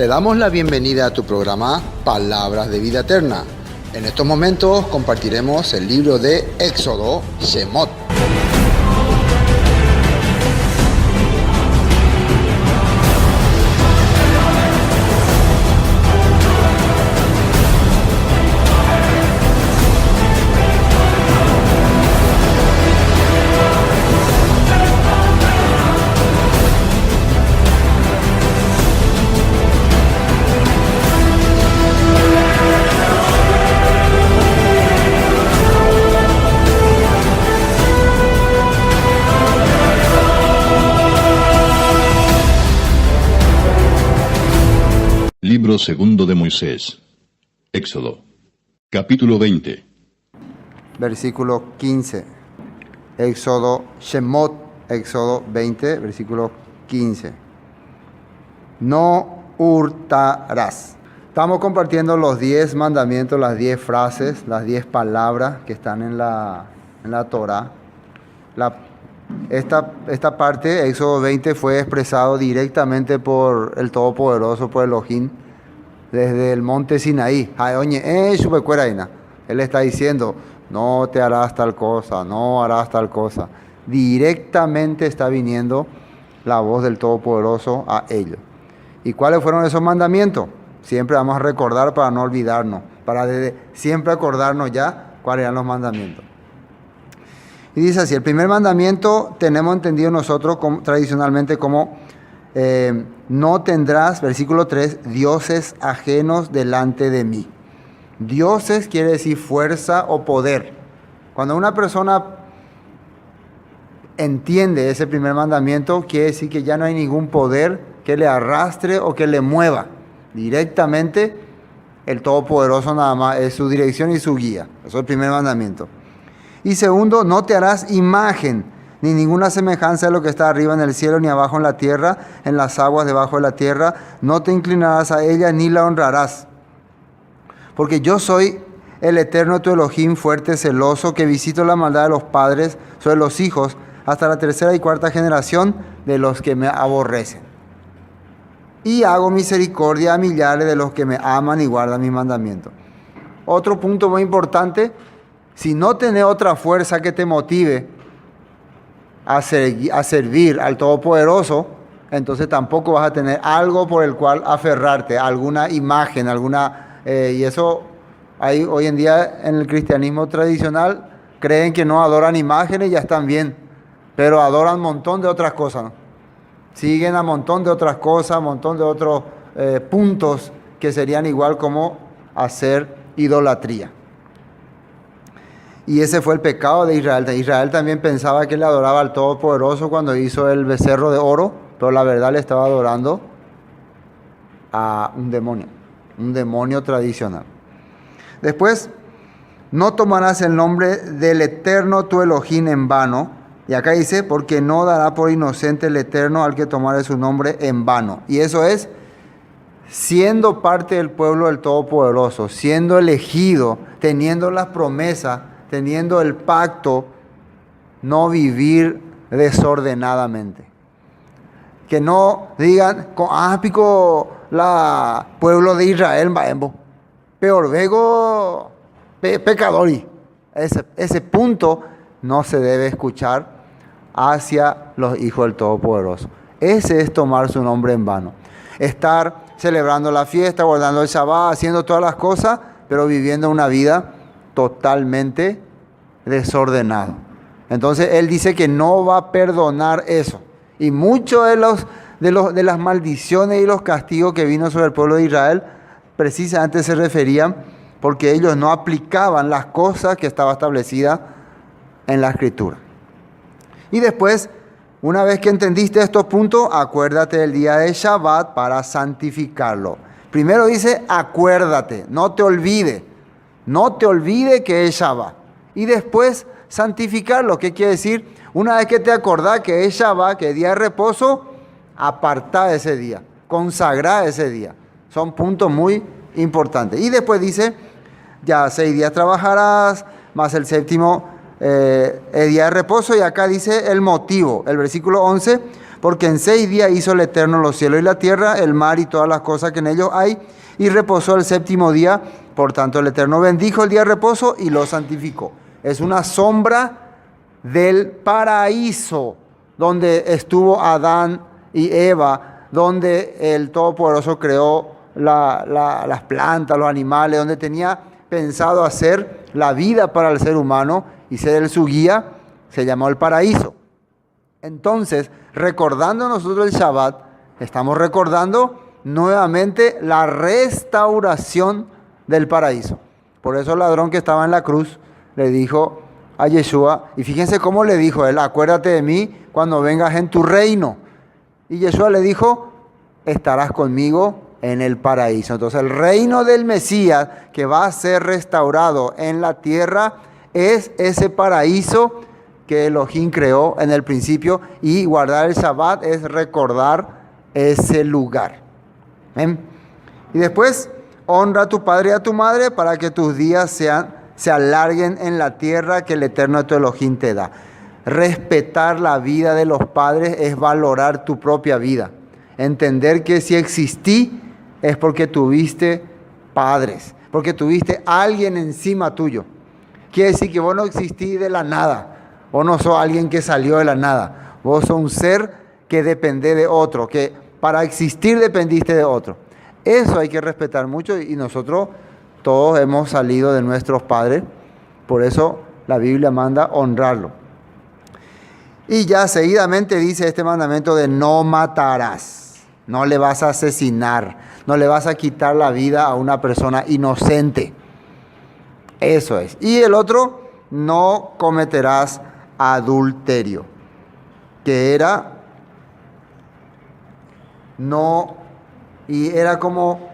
Te damos la bienvenida a tu programa Palabras de Vida Eterna. En estos momentos compartiremos el libro de Éxodo, Shemot. Libro segundo de Moisés. Éxodo. Capítulo 20. Versículo 15. Éxodo, Shemot, Éxodo 20, versículo 15. No hurtarás. Estamos compartiendo los 10 mandamientos, las 10 frases, las 10 palabras que están en la Torah. Esta parte, Éxodo 20, fue expresado directamente por el Todopoderoso, por Elohim, desde el monte Sinaí. Él está diciendo, no te harás tal cosa, no harás tal cosa. Directamente está viniendo la voz del Todopoderoso a ellos. ¿Y cuáles fueron esos mandamientos? Siempre vamos a recordar para no olvidarnos, para siempre acordarnos ya cuáles eran los mandamientos. Y dice así, el primer mandamiento tenemos entendido nosotros tradicionalmente como no tendrás, versículo 3, dioses ajenos delante de mí. Dioses quiere decir fuerza o poder. Cuando una persona entiende ese primer mandamiento, quiere decir que ya no hay ningún poder que le arrastre o que le mueva. Directamente el Todopoderoso nada más es su dirección y su guía. Eso es el primer mandamiento. Y segundo, no te harás imagen, ni ninguna semejanza de lo que está arriba en el cielo, ni abajo en la tierra, en las aguas debajo de la tierra. No te inclinarás a ella, ni la honrarás. Porque yo soy el eterno tu Elohim, fuerte, celoso, que visito la maldad de los padres sobre los hijos, hasta la tercera y cuarta generación de los que me aborrecen. Y hago misericordia a millares de los que me aman y guardan mis mandamientos. Otro punto muy importante. Si no tenés otra fuerza que te motive a servir al Todopoderoso, entonces tampoco vas a tener algo por el cual aferrarte, alguna imagen, y eso hay hoy en día en el cristianismo tradicional, creen que no adoran imágenes y ya están bien, pero adoran un montón de otras cosas, ¿no? Siguen a un montón de otras cosas, un montón de otros puntos que serían igual como hacer idolatría. Y ese fue el pecado de Israel. Israel también pensaba que le adoraba al Todopoderoso cuando hizo el becerro de oro, pero la verdad le estaba adorando a un demonio tradicional. Después, no tomarás el nombre del Eterno tu Elohim en vano. Y acá dice, porque no dará por inocente el Eterno al que tomare su nombre en vano. Y eso es, siendo parte del pueblo del Todopoderoso, siendo elegido, teniendo las promesas, teniendo el pacto, no vivir desordenadamente. Que no digan, pico la pueblo de Israel, peor vego pecadori. Ese punto no se debe escuchar hacia los hijos del Todopoderoso. Ese es tomar su nombre en vano. Estar celebrando la fiesta, guardando el Shabbat, haciendo todas las cosas, pero viviendo una vida totalmente desordenado. Entonces él dice que no va a perdonar eso. Y muchos de las maldiciones y los castigos que vino sobre el pueblo de Israel precisamente se referían porque ellos no aplicaban las cosas que estaba establecidas en la Escritura. Y después, una vez que entendiste estos puntos, acuérdate del día de Shabbat para santificarlo. Primero dice, acuérdate, no te olvides. No te olvides que es Shabbat. Y después santificarlo. ¿Qué quiere decir? Una vez que te acordás que es Shabbat, que es día de reposo, apartá ese día, consagrá ese día. Son puntos muy importantes. Y después dice, ya 6 días trabajarás, más el séptimo el día de reposo. Y acá dice el motivo, el versículo 11, porque en 6 días hizo el Eterno los cielos y la tierra, el mar y todas las cosas que en ellos hay, y reposó el 7º día. Por tanto, el Eterno bendijo el día de reposo y lo santificó. Es una sombra del paraíso donde estuvo Adán y Eva, donde el Todopoderoso creó las plantas, los animales, donde tenía pensado hacer la vida para el ser humano y ser él su guía, se llamó el paraíso. Entonces, recordando nosotros el Shabbat, estamos recordando nuevamente la restauración del paraíso. Por eso el ladrón que estaba en la cruz le dijo a Yeshua, y fíjense cómo le dijo él: acuérdate de mí cuando vengas en tu reino. Y Yeshua le dijo: estarás conmigo en el paraíso. Entonces el reino del Mesías que va a ser restaurado en la tierra es ese paraíso que Elohim creó en el principio, y guardar el Shabbat es recordar ese lugar. ¿Ven? Y después, honra a tu padre y a tu madre para que tus días se alarguen en la tierra que el Eterno tu Elohim te da. Respetar la vida de los padres es valorar tu propia vida. Entender que si existí es porque tuviste padres, porque tuviste alguien encima tuyo. Quiere decir que vos no existís de la nada. Vos no sos alguien que salió de la nada. Vos sos un ser que depende de otro, que para existir dependiste de otro. Eso hay que respetar mucho, y nosotros todos hemos salido de nuestros padres. Por eso la Biblia manda honrarlo. Y ya seguidamente dice este mandamiento de no matarás. No le vas a asesinar. No le vas a quitar la vida a una persona inocente. Eso es. Y el otro, no cometerás adulterio, que era como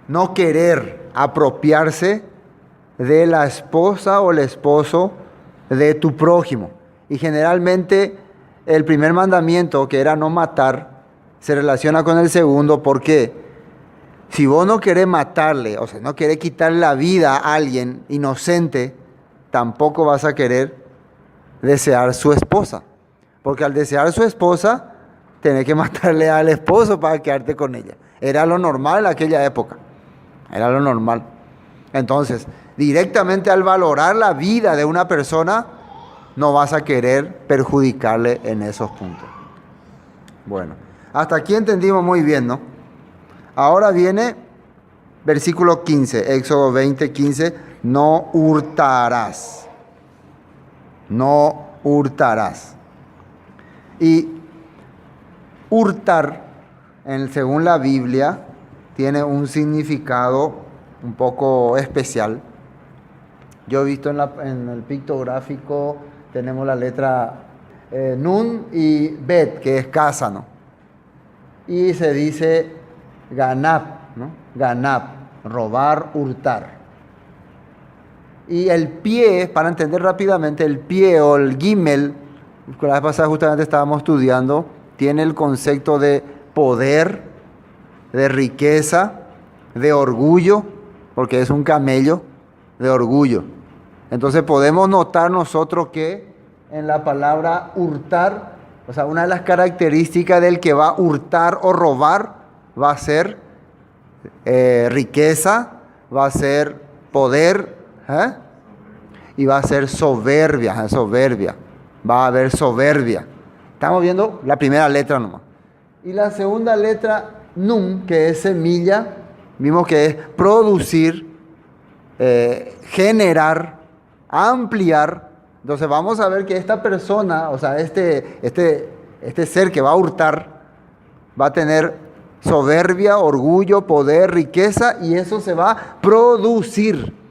no querer apropiarse de la esposa o el esposo de tu prójimo. Y generalmente el primer mandamiento, que era no matar, se relaciona con el segundo, porque si vos no querés matarle, o sea, no querés quitarle la vida a alguien inocente, tampoco vas a querer desear su esposa. Porque al desear su esposa, tenés que matarle al esposo para quedarte con ella. Era lo normal en aquella época. Era lo normal. Entonces, directamente al valorar la vida de una persona, no vas a querer perjudicarle en esos puntos. Bueno, hasta aquí entendimos muy bien, ¿no? Ahora viene versículo 15, Éxodo 20, 15. No hurtarás. No hurtarás. Y hurtar, según la Biblia, tiene un significado un poco especial. Yo he visto en el pictográfico, tenemos la letra Nun y Bet, que es casa, ¿no? Y se dice ganab, ¿no? Ganab, robar, hurtar. Y el pie, para entender rápidamente, el pie o el gimel, la vez pasada justamente estábamos estudiando, tiene el concepto de poder, de riqueza, de orgullo, porque es un camello, de orgullo. Entonces podemos notar nosotros que en la palabra hurtar, o sea, una de las características del que va a hurtar o robar va a ser riqueza, va a ser poder, y va a ser soberbia, soberbia. Va a haber soberbia. Estamos viendo la primera letra nomás. Y la segunda letra, Nun, que es semilla, vimos que es producir, generar, ampliar. Entonces vamos a ver que esta persona, o sea, este ser que va a hurtar, va a tener soberbia, orgullo, poder, riqueza, y eso se va a producir.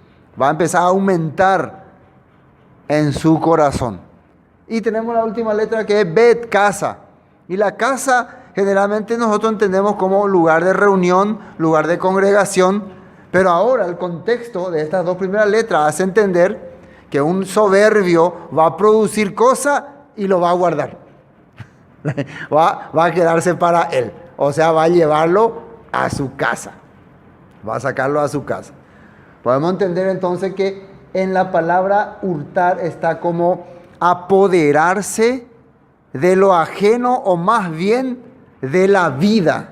Va a empezar a aumentar en su corazón. Y tenemos la última letra, que es Bet, casa. Y la casa generalmente nosotros entendemos como lugar de reunión, lugar de congregación. Pero ahora el contexto de estas dos primeras letras hace entender que un soberbio va a producir cosas y lo va a guardar. Va a quedarse para él. O sea, va a llevarlo a su casa. Va a sacarlo a su casa. Podemos entender entonces que en la palabra hurtar está como apoderarse de lo ajeno o más bien de la vida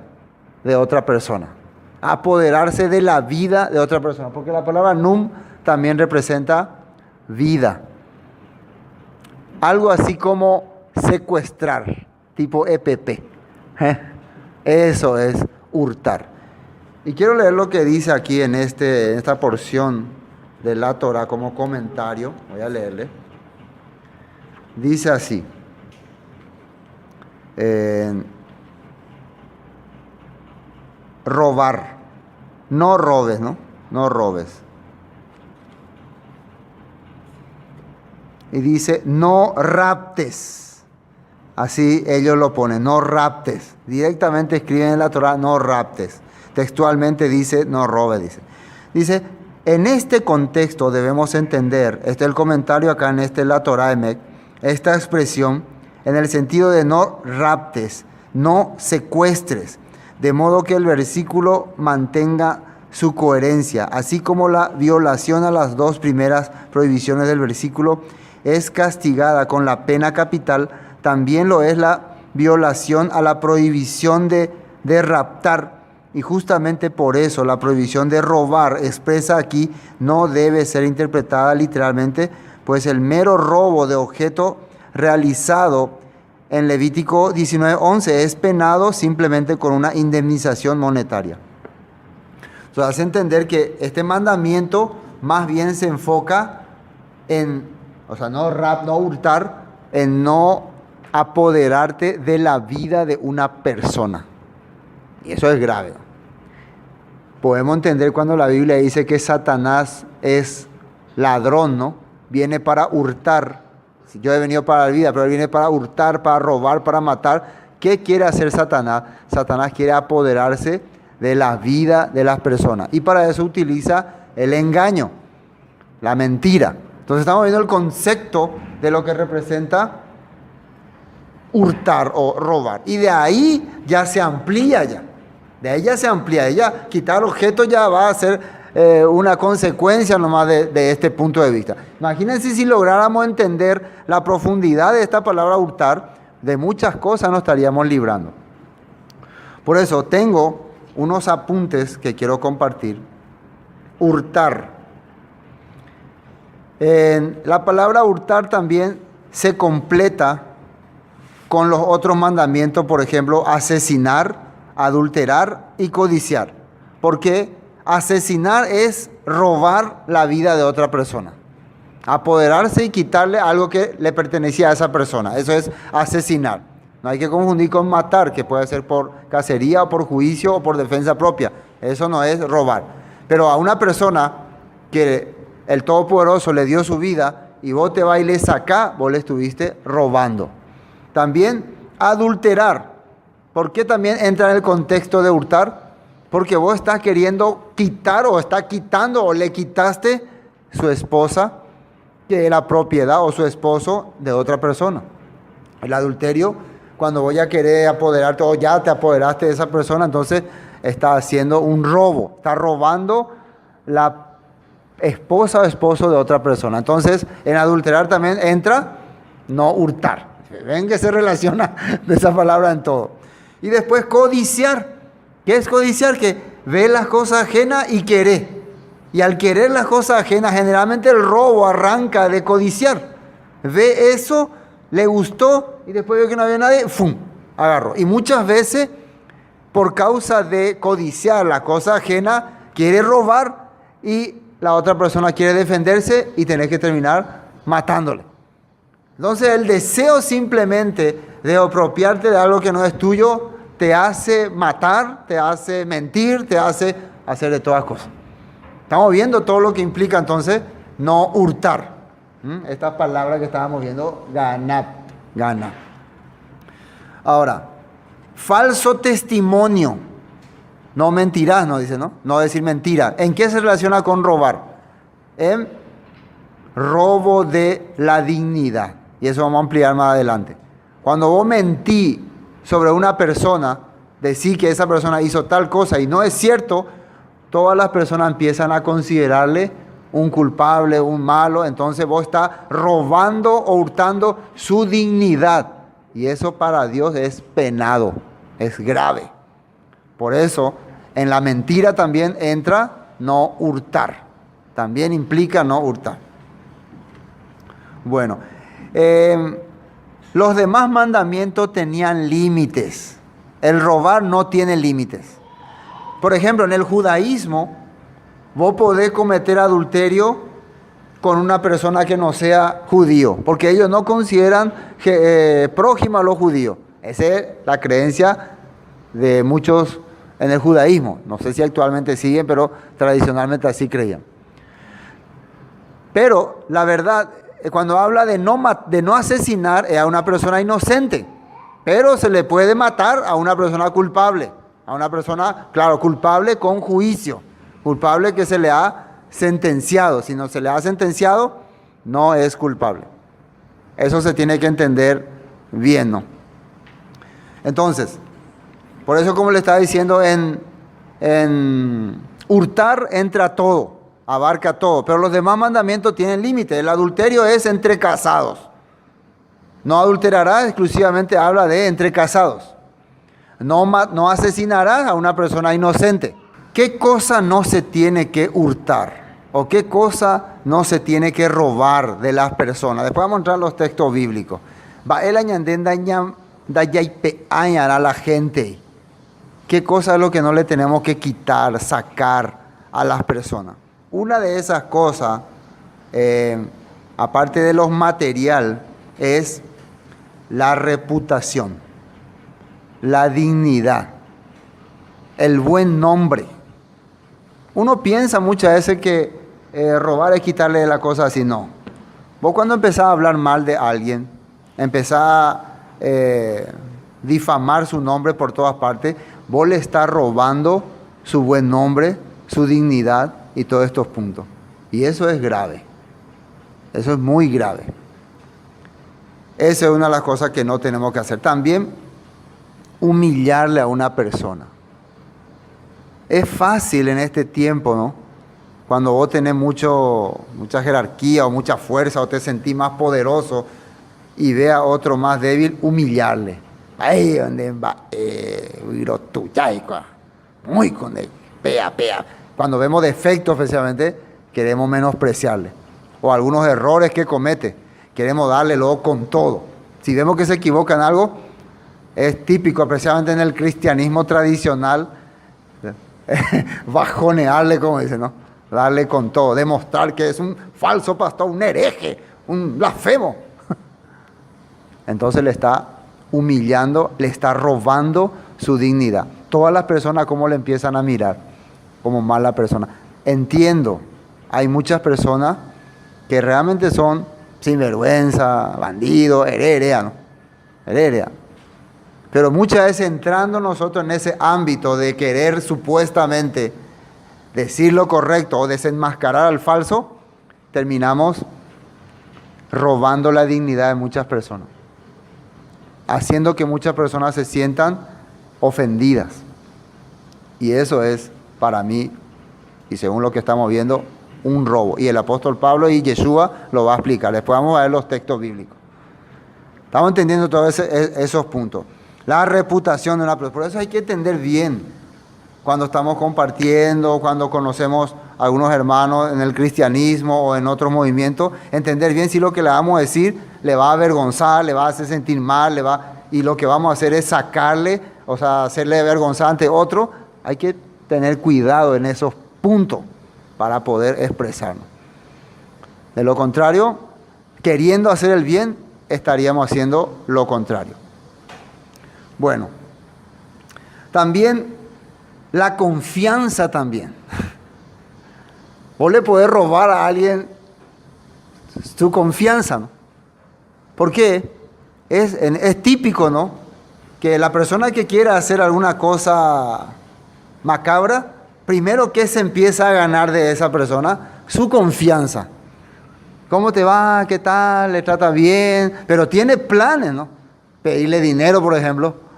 de otra persona. Apoderarse de la vida de otra persona, porque la palabra num también representa vida. Algo así como secuestrar, tipo EPP. Eso es hurtar. Y quiero leer lo que dice aquí en esta porción de la Torah como comentario. Voy a leerle. Dice así. Robar. No robes, ¿no? No robes. Y dice, no raptes. Así ellos lo ponen, no raptes. Directamente escriben en la Torah, no raptes. Textualmente dice, no robes, dice. En este contexto debemos entender, este es el comentario acá en la Torah Emek, esta expresión en el sentido de no raptes, no secuestres, de modo que el versículo mantenga su coherencia, así como la violación a las dos primeras prohibiciones del versículo es castigada con la pena capital, también lo es la violación a la prohibición de raptar. Y justamente por eso la prohibición de robar expresa aquí no debe ser interpretada literalmente, pues el mero robo de objeto realizado en Levítico 19:11 es penado simplemente con una indemnización monetaria. O sea, hace entender que este mandamiento más bien se enfoca en, o sea, no hurtar, en no apoderarte de la vida de una persona. Y eso es grave. Podemos entender cuando la Biblia dice que Satanás es ladrón, ¿no? Viene para hurtar. Si yo he venido para la vida, pero él viene para hurtar, para robar, para matar. ¿Qué quiere hacer Satanás? Satanás quiere apoderarse de la vida de las personas. Y para eso utiliza el engaño, la mentira. Entonces estamos viendo el concepto de lo que representa hurtar o robar. Y de ahí ya se amplía ya. De ahí ya se amplía. Ya quitar objetos ya va a ser una consecuencia nomás de este punto de vista. Imagínense si lográramos entender la profundidad de esta palabra hurtar, de muchas cosas nos estaríamos librando. Por eso tengo unos apuntes que quiero compartir. Hurtar. La palabra hurtar también se completa con los otros mandamientos, por ejemplo, asesinar, adulterar y codiciar. Porque asesinar es robar la vida de otra persona. Apoderarse y quitarle algo que le pertenecía a esa persona. Eso es asesinar. No hay que confundir con matar, que puede ser por cacería o por juicio o por defensa propia. Eso no es robar. Pero a una persona que el Todopoderoso le dio su vida y vos te vas y le sacás, vos le estuviste robando. También adulterar. ¿Por qué también entra en el contexto de hurtar? Porque vos estás queriendo quitar o estás quitando o le quitaste su esposa, que es la propiedad, o su esposo de otra persona. El adulterio, cuando voy a querer apoderarte o ya te apoderaste de esa persona, entonces está haciendo un robo, está robando la esposa o esposo de otra persona. Entonces, en adulterar también entra no hurtar. Ven que se relaciona de esa palabra en todo. Y después codiciar. ¿Qué es codiciar? Que ve las cosas ajenas y quiere. Y al querer las cosas ajenas, generalmente el robo arranca de codiciar. Ve eso, le gustó y después ve que no había nadie, ¡fum!, agarró. Y muchas veces, por causa de codiciar la cosa ajena, quiere robar y la otra persona quiere defenderse y tenés que terminar matándole. Entonces el deseo simplemente de apropiarte de algo que no es tuyo te hace matar, te hace mentir, te hace hacer de todas cosas. Estamos viendo todo lo que implica entonces no hurtar. Estas palabras que estábamos viendo, ganar. Ahora, falso testimonio. No mentirás, no dice, ¿no? No decir mentira. ¿En qué se relaciona con robar? En robo de la dignidad. Y eso vamos a ampliar más adelante. Cuando vos mentí sobre una persona, decís que esa persona hizo tal cosa y no es cierto, todas las personas empiezan a considerarle un culpable, un malo. Entonces vos estás robando o hurtando su dignidad. Y eso para Dios es penado, es grave. Por eso, en la mentira también entra no hurtar. También implica no hurtar. Bueno, los demás mandamientos tenían límites. El robar no tiene límites. Por ejemplo, en el judaísmo, vos podés cometer adulterio con una persona que no sea judío, porque ellos no consideran prójimo a los judíos. Esa es la creencia de muchos en el judaísmo. No sé si actualmente siguen, pero tradicionalmente así creían. Pero la verdad, cuando habla de no asesinar, es a una persona inocente, pero se le puede matar a una persona culpable, a una persona, claro, culpable con juicio, culpable que se le ha sentenciado. Si no se le ha sentenciado, no es culpable. Eso se tiene que entender bien, ¿no? Entonces, por eso, como le estaba diciendo, en hurtar entra todo, abarca todo, pero los demás mandamientos tienen límite. El adulterio es entre casados. No adulterarás, exclusivamente habla de entre casados. No asesinarás a una persona inocente. ¿Qué cosa no se tiene que hurtar? ¿O qué cosa no se tiene que robar de las personas? Después vamos a entrar en los textos bíblicos. Va el añandén a la gente. ¿Qué cosa es lo que no le tenemos que quitar, sacar a las personas? Una de esas cosas, aparte de lo material, es la reputación, la dignidad, el buen nombre. Uno piensa muchas veces que robar es quitarle la cosa así. No. Vos cuando empezás a hablar mal de alguien, empezás a difamar su nombre por todas partes, vos le estás robando su buen nombre, su dignidad y todos estos puntos. Y eso es grave. Eso es muy grave. Esa es una de las cosas que no tenemos que hacer. También humillarle a una persona. Es fácil en este tiempo, ¿no? Cuando vos tenés mucha jerarquía o mucha fuerza o te sentís más poderoso y ve a otro más débil, humillarle. Ay, ¿dónde va? Muy con él. Pea. Cuando vemos defectos, especialmente, queremos menospreciarle. O algunos errores que comete, queremos darle luego con todo. Si vemos que se equivoca en algo, es típico, especialmente en el cristianismo tradicional, bajonearle, como dice, ¿no? Darle con todo, demostrar que es un falso pastor, un hereje, un blasfemo. Entonces le está humillando, le está robando su dignidad. Todas las personas, ¿cómo le empiezan a mirar? Como mala persona. Entiendo, hay muchas personas que realmente son sinvergüenza, bandidos, heredia, ¿no? Heredia. Pero muchas veces entrando nosotros en ese ámbito de querer supuestamente decir lo correcto o desenmascarar al falso, terminamos robando la dignidad de muchas personas, haciendo que muchas personas se sientan ofendidas. Y eso es, para mí, y según lo que estamos viendo, un robo. Y el apóstol Pablo y Yeshua lo va a explicar. Después vamos a ver los textos bíblicos. Estamos entendiendo todos esos puntos. La reputación de una persona. Por eso hay que entender bien cuando estamos compartiendo, cuando conocemos a algunos hermanos en el cristianismo o en otros movimientos, entender bien si lo que le vamos a decir le va a avergonzar, le va a hacer sentir mal, y lo que vamos a hacer es sacarle, o sea, hacerle avergonzar ante otro. Hay que tener cuidado en esos puntos para poder expresarnos. De lo contrario, queriendo hacer el bien, estaríamos haciendo lo contrario. Bueno, también la confianza también. Vos le podés robar a alguien su confianza, ¿no? Porque es típico, ¿no? Que la persona que quiera hacer alguna cosa macabra, primero que se empieza a ganar de esa persona, su confianza. ¿Cómo te va? ¿Qué tal? ¿Le trata bien? Pero tiene planes, ¿no? Pedirle dinero, por ejemplo.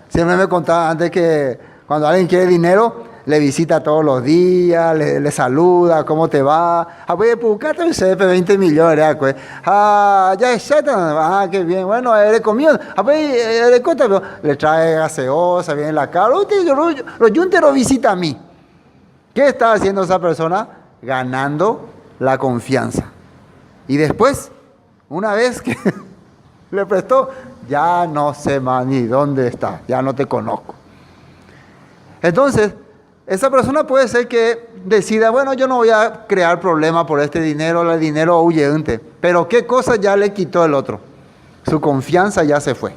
Siempre me contaba antes que cuando alguien quiere dinero, le visita todos los días, le saluda, ¿cómo te va? Voy a buscarte el CP 20 millones, ya es qué bien, bueno, le comió, le trae gaseosa, viene en la cara, lo yunte lo visita a mí. ¿Qué está haciendo esa persona? Ganando la confianza. Y después, una vez que le prestó, ya no sé más ni dónde está, ya no te conozco. Entonces, esa persona puede ser que decida, bueno, yo no voy a crear problema por este dinero, el dinero huyente. Pero ¿qué cosa ya le quitó el otro? Su confianza ya se fue.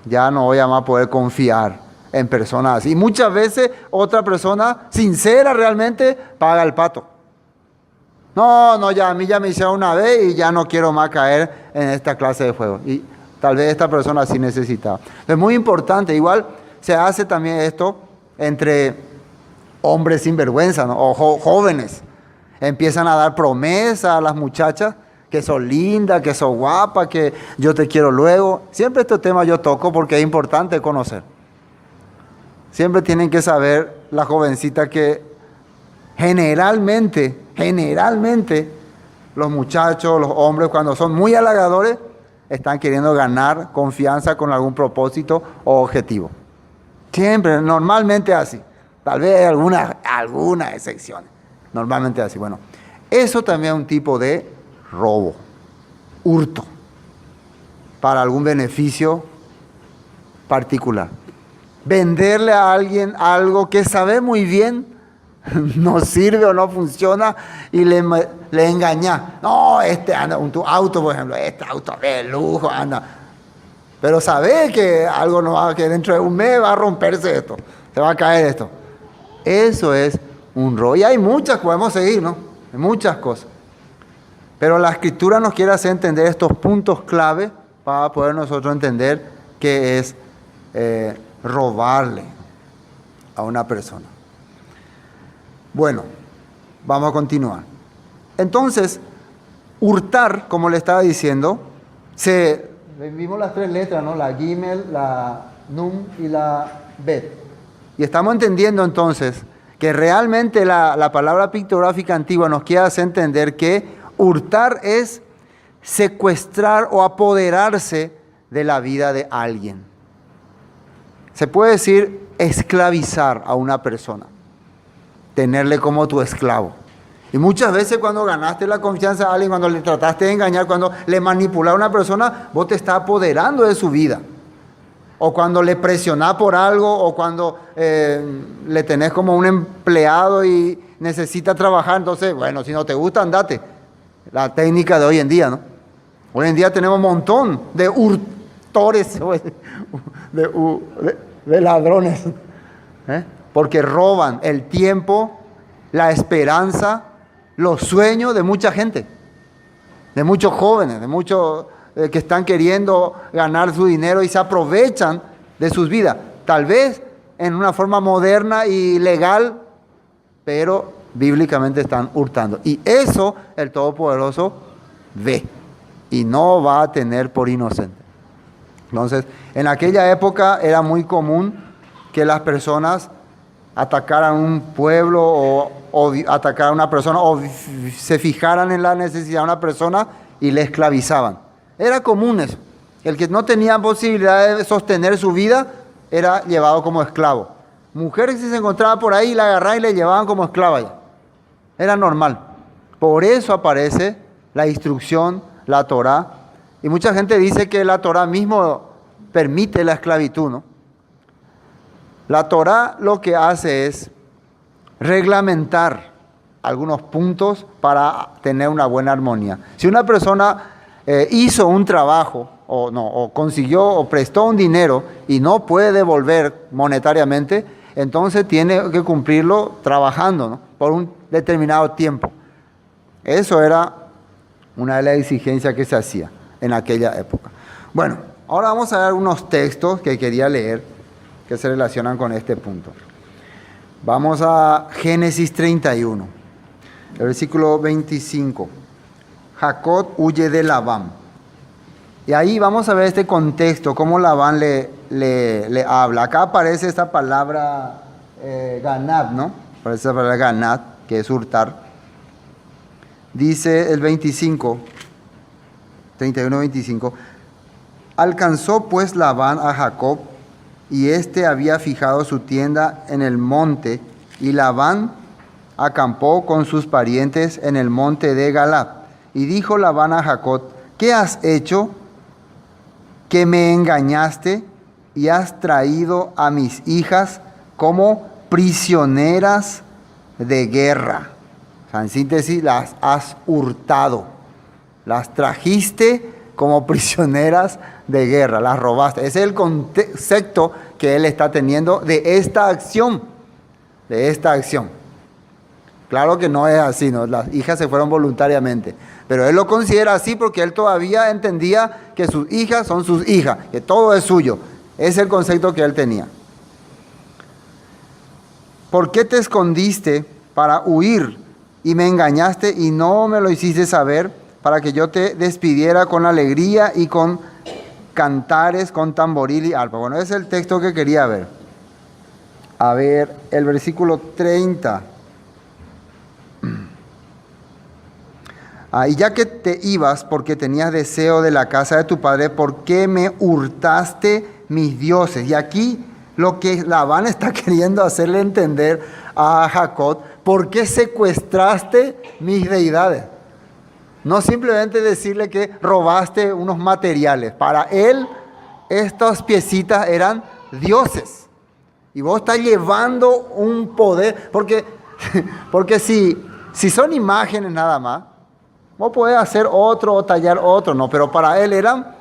Ya no voy a más poder confiar en personas así. Y muchas veces otra persona sincera realmente paga el pato. No, ya a mí ya me hicieron una vez y ya no quiero más caer en esta clase de juego. Y tal vez esta persona sí necesitaba. Es muy importante, igual se hace también esto entre hombres sin vergüenza, ¿no? O jóvenes. Empiezan a dar promesas a las muchachas que son lindas, que son guapas, que yo te quiero luego. Siempre este tema yo toco porque es importante conocer. Siempre tienen que saber la jovencita que generalmente los muchachos, los hombres, cuando son muy halagadores, están queriendo ganar confianza con algún propósito o objetivo. Siempre, normalmente así. Tal vez hay algunas excepciones. Normalmente así. Bueno, eso también es un tipo de robo, hurto, para algún beneficio particular. Venderle a alguien algo que sabe muy bien no sirve o no funciona y le engaña. No, anda, tu auto, por ejemplo, este auto de lujo, anda. Pero sabe que algo no va, que dentro de un mes va a romperse esto, se va a caer esto. Eso es un robo. Y hay muchas, podemos seguir, ¿no? Hay muchas cosas. Pero la Escritura nos quiere hacer entender estos puntos clave para poder nosotros entender qué es robarle a una persona. Bueno, vamos a continuar. Entonces, hurtar, como le estaba diciendo, vimos las tres letras, ¿no? La Gimel, la Nun y la Bet. Y estamos entendiendo entonces que realmente la palabra pictográfica antigua nos quiere hacer entender que hurtar es secuestrar o apoderarse de la vida de alguien. Se puede decir esclavizar a una persona, tenerle como tu esclavo. Y muchas veces cuando ganaste la confianza a alguien, cuando le trataste de engañar, cuando le manipulaste a una persona, vos te estás apoderando de su vida. O cuando le presionás por algo, o cuando le tenés como un empleado y necesita trabajar, entonces, bueno, si no te gusta, andate. La técnica de hoy en día, ¿no? Hoy en día tenemos un montón de hurtores, de ladrones, porque roban el tiempo, la esperanza, los sueños de mucha gente, de muchos jóvenes, de muchos que están queriendo ganar su dinero y se aprovechan de sus vidas. Tal vez en una forma moderna y legal, pero bíblicamente están hurtando. Y eso el Todopoderoso ve y no va a tener por inocente. Entonces, en aquella época era muy común que las personas atacaran un pueblo o atacaran a una persona o se fijaran en la necesidad de una persona y le esclavizaban. Era común eso. El que no tenía posibilidad de sostener su vida era llevado como esclavo. Mujeres que se encontraban por ahí la agarraban y le llevaban como esclava ya. Era normal. Por eso aparece la instrucción, la Torá. Y mucha gente dice que la Torá mismo permite la esclavitud, ¿no? La Torá lo que hace es reglamentar algunos puntos para tener una buena armonía. Si una persona hizo un trabajo o consiguió o prestó un dinero y no puede devolver monetariamente, entonces tiene que cumplirlo trabajando, ¿no? Por un determinado tiempo. Eso era una de las exigencias que se hacía en aquella época. Bueno, ahora vamos a ver unos textos que quería leer que se relacionan con este punto. Vamos a Génesis 31, el versículo 25. Jacob huye de Labán. Y ahí vamos a ver este contexto, cómo Labán le habla. Acá aparece esta palabra ganad, ¿no? Parece la palabra ganad, que es hurtar. Dice el 25, 31-25. Alcanzó pues Labán a Jacob, y éste había fijado su tienda en el monte, y Labán acampó con sus parientes en el monte de Galaad. Y dijo Labán a Jacob: ¿qué has hecho? Que me engañaste y has traído a mis hijas como prisioneras de guerra. O sea, en síntesis, las has hurtado. Las trajiste como prisioneras de guerra, las robaste. Ese es el concepto que él está teniendo de esta acción. De esta acción. Claro que no es así, ¿no? Las hijas se fueron voluntariamente. Pero él lo considera así porque él todavía entendía que sus hijas son sus hijas, que todo es suyo. Ese es el concepto que él tenía. ¿Por qué te escondiste para huir y me engañaste y no me lo hiciste saber, para que yo te despidiera con alegría y con cantares, con tamboril y arpa? Bueno, ese es el texto que quería ver. A ver, el versículo 30. Y ya que te ibas porque tenías deseo de la casa de tu padre, ¿por qué me hurtaste mis dioses? Y aquí lo que Labán está queriendo hacerle entender a Jacob: ¿por qué secuestraste mis deidades? No simplemente decirle que robaste unos materiales. Para él, estas piecitas eran dioses. Y vos estás llevando un poder, porque si son imágenes nada más, vos podés hacer otro o tallar otro, no, pero para él eran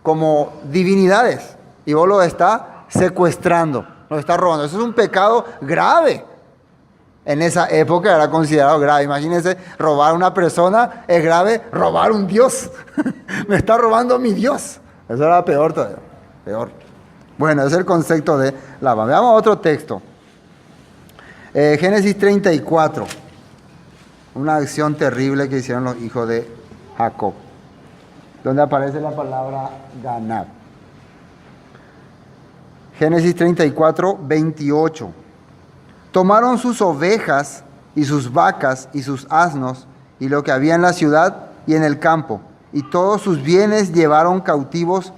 como divinidades y vos lo estás secuestrando, lo estás robando. Eso es un pecado grave. En esa época era considerado grave. Imagínense, robar a una persona es grave, robar un Dios. Me está robando mi Dios. Eso era peor todavía, peor. Bueno, ese es el concepto de Labán. Veamos otro texto. Génesis 34. Una acción terrible que hicieron los hijos de Jacob, donde aparece la palabra ganar. Génesis 34, 28. Tomaron sus ovejas y sus vacas y sus asnos y lo que había en la ciudad y en el campo, y todos sus bienes llevaron cautivos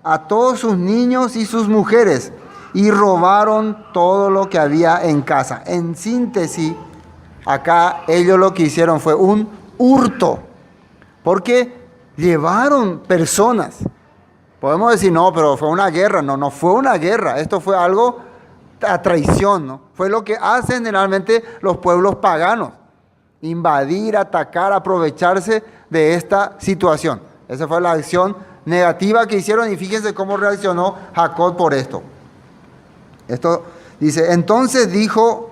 a todos sus niños y sus mujeres, y robaron todo lo que había en casa. En síntesis, acá ellos lo que hicieron fue un hurto, porque llevaron personas. Podemos decir, no, pero fue una guerra. No fue una guerra. Esto fue algo a traición, ¿no? Fue lo que hacen generalmente los pueblos paganos: invadir, atacar, aprovecharse de esta situación. Esa fue la acción negativa que hicieron, y fíjense cómo reaccionó Jacob por esto. Esto dice: entonces dijo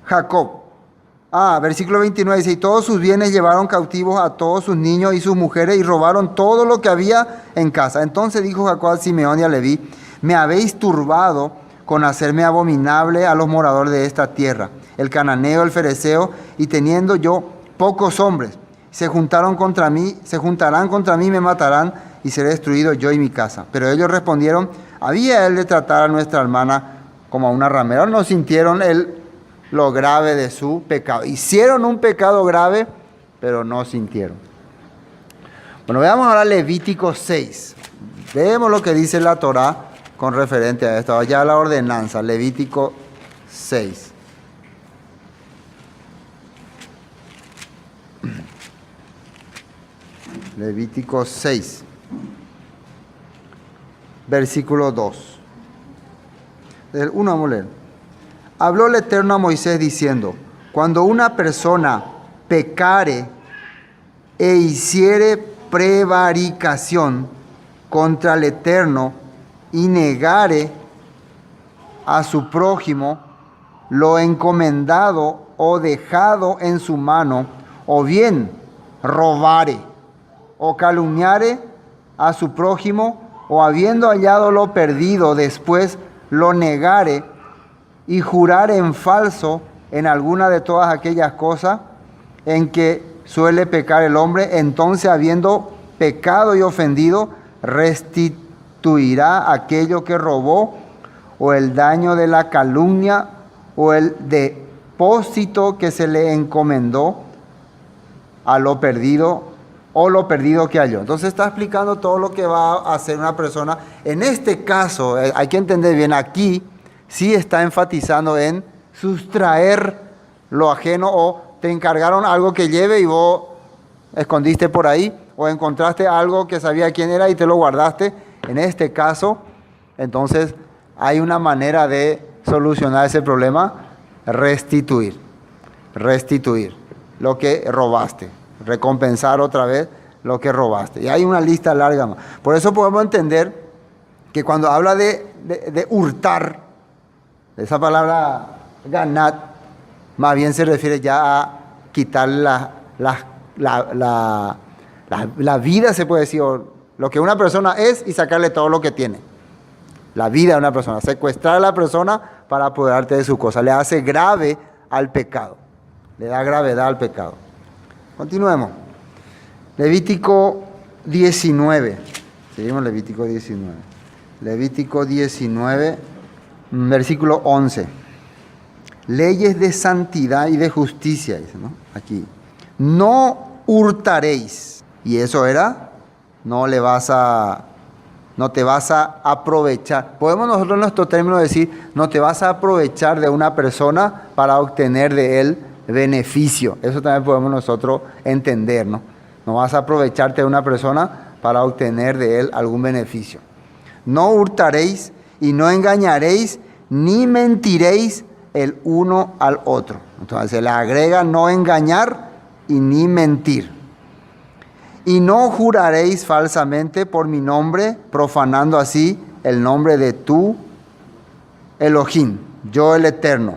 Jacob, versículo 29, dice: y todos sus bienes llevaron cautivos a todos sus niños y sus mujeres, y robaron todo lo que había en casa. Entonces dijo Jacob a Simeón y a Leví: me habéis turbado con hacerme abominable a los moradores de esta tierra, el cananeo, el fereceo, y teniendo yo pocos hombres, se juntarán contra mí, me matarán, y seré destruido yo y mi casa. Pero ellos respondieron: ¿había él de tratar a nuestra hermana como a una ramera? No sintieron lo grave de su pecado. Hicieron un pecado grave, pero no sintieron. Bueno, veamos ahora Levítico 6. Veamos lo que dice la Torá con referente a esto. Ya la ordenanza, Levítico 6. Levítico 6, versículo 2. Del 1 vamos a leer. Habló el Eterno a Moisés diciendo: cuando una persona pecare e hiciere prevaricación contra el Eterno y negare a su prójimo lo encomendado o dejado en su mano, o bien robare o calumniare a su prójimo, o habiendo hallado lo perdido después lo negare y jurar en falso en alguna de todas aquellas cosas en que suele pecar el hombre, entonces, habiendo pecado y ofendido, restituirá aquello que robó o el daño de la calumnia, o el depósito que se le encomendó a lo perdido, o lo perdido que halló. Entonces está explicando todo lo que va a hacer una persona. En este caso, hay que entender bien, aquí sí está enfatizando en sustraer lo ajeno, o te encargaron algo que lleve y vos escondiste por ahí, o encontraste algo que sabía quién era y te lo guardaste. En este caso, entonces hay una manera de solucionar ese problema: restituir lo que robaste, recompensar otra vez lo que robaste. Y hay una lista larga más. Por eso podemos entender que cuando habla de hurtar, esa palabra ganat, más bien se refiere ya a quitar la vida, se puede decir, o lo que una persona es, y sacarle todo lo que tiene. La vida de una persona, secuestrar a la persona para apoderarte de su cosa, le hace grave al pecado, le da gravedad al pecado. Continuemos. Levítico 19. Seguimos Levítico 19. Levítico 19, versículo 11. Leyes de santidad y de justicia, dice, ¿no? Aquí. No hurtaréis. Y eso era, no te vas a aprovechar. Podemos nosotros en nuestro término decir, no te vas a aprovechar de una persona para obtener de él beneficio. Eso también podemos nosotros entender, ¿no? No vas a aprovecharte de una persona para obtener de él algún beneficio. No hurtaréis y no engañaréis ni mentiréis el uno al otro. Entonces se le agrega no engañar y ni mentir. Y no juraréis falsamente por mi nombre, profanando así el nombre de tu Elohim, yo el Eterno.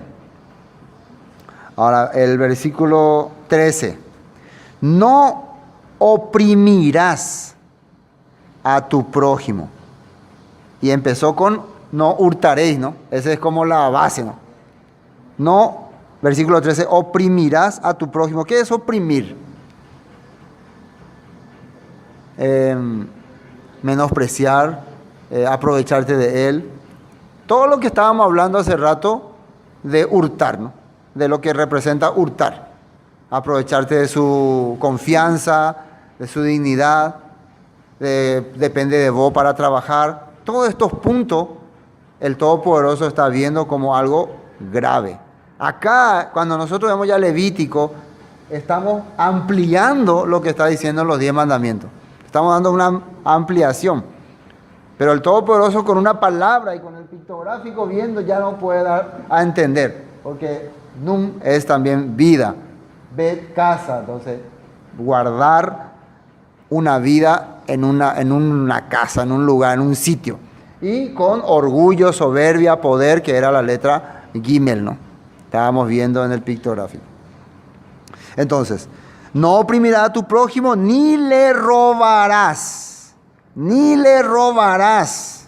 Ahora, el versículo 13. No oprimirás a tu prójimo. Y empezó con no hurtaréis, ¿no? Esa es como la base, ¿no? No, versículo 13, oprimirás a tu prójimo. ¿Qué es oprimir? Menospreciar, aprovecharte de él. Todo lo que estábamos hablando hace rato de hurtar, ¿no? De lo que representa hurtar. Aprovecharte de su confianza, de su dignidad, depende de vos para trabajar. Todos estos puntos el Todopoderoso está viendo como algo grave. Acá, cuando nosotros vemos ya Levítico, estamos ampliando lo que está diciendo en los 10 mandamientos. Estamos dando una ampliación. Pero el Todopoderoso con una palabra y con el pictográfico viendo ya no puede dar a entender. Porque num es también vida. Bet, casa. Entonces, guardar una vida en una casa, en un lugar, en un sitio. Y con orgullo, soberbia, poder, que era la letra Gimel, ¿no? Estábamos viendo en el pictográfico. Entonces, no oprimirás a tu prójimo, ni le robarás. Ni le robarás.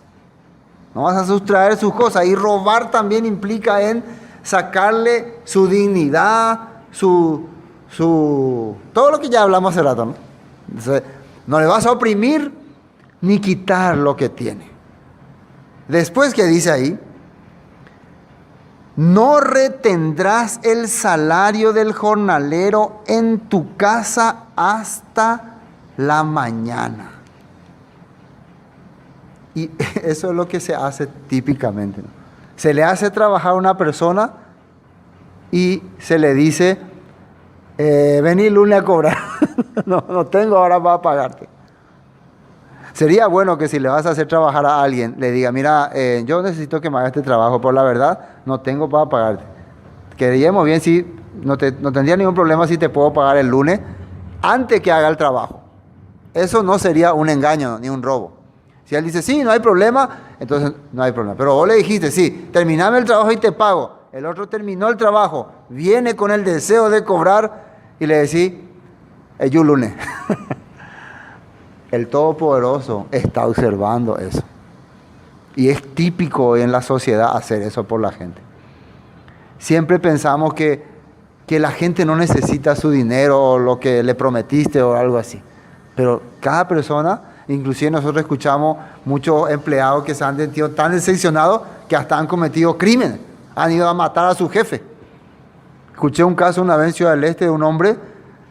No vas a sustraer sus cosas. Y robar también implica en sacarle su dignidad, todo lo que ya hablamos hace rato, ¿no? Entonces, no le vas a oprimir ni quitar lo que tiene. Después que dice ahí, no retendrás el salario del jornalero en tu casa hasta la mañana. Y eso es lo que se hace típicamente, ¿no? Se le hace trabajar a una persona y se le dice, vení lunes a cobrar. no tengo ahora para pagarte. Sería bueno que si le vas a hacer trabajar a alguien, le diga, mira, yo necesito que me hagas este trabajo, por la verdad, no tengo para pagarte. Queríamos bien si, no tendría ningún problema si te puedo pagar el lunes, antes que haga el trabajo. Eso no sería un engaño ni un robo. Si él dice, sí, no hay problema, entonces no hay problema. Pero vos le dijiste, sí, terminame el trabajo y te pago. El otro terminó el trabajo, viene con el deseo de cobrar y le decís, yo lunes. El Todopoderoso está observando eso. Y es típico en la sociedad hacer eso por la gente. Siempre pensamos que la gente no necesita su dinero o lo que le prometiste o algo así. Pero cada persona Inclusive nosotros escuchamos muchos empleados que se han sentido tan decepcionados que hasta han cometido crímenes. Han ido a matar a su jefe. Escuché un caso una vez en Ciudad del Este de un hombre